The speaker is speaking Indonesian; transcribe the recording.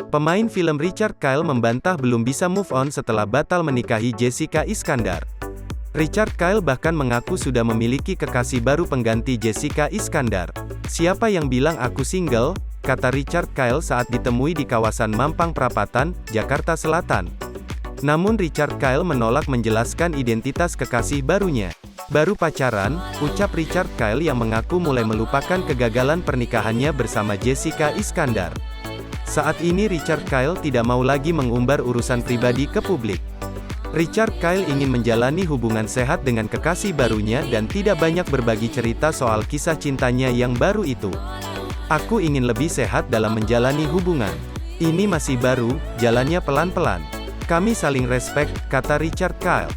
Pemain film Richard Kyle membantah belum bisa move on setelah batal menikahi Jessica Iskandar. Richard Kyle bahkan mengaku sudah memiliki kekasih baru pengganti Jessica Iskandar. "Siapa yang bilang aku single?" kata Richard Kyle saat ditemui di kawasan Mampang Perapatan, Jakarta Selatan. Namun Richard Kyle menolak menjelaskan identitas kekasih barunya. "Baru pacaran," ucap Richard Kyle yang mengaku mulai melupakan kegagalan pernikahannya bersama Jessica Iskandar. Saat ini Richard Kyle tidak mau lagi mengumbar urusan pribadi ke publik. Richard Kyle ingin menjalani hubungan sehat dengan kekasih barunya dan tidak banyak berbagi cerita soal kisah cintanya yang baru itu. "Aku ingin lebih sehat dalam menjalani hubungan. Ini masih baru, jalannya pelan-pelan. Kami saling respek," kata Richard Kyle.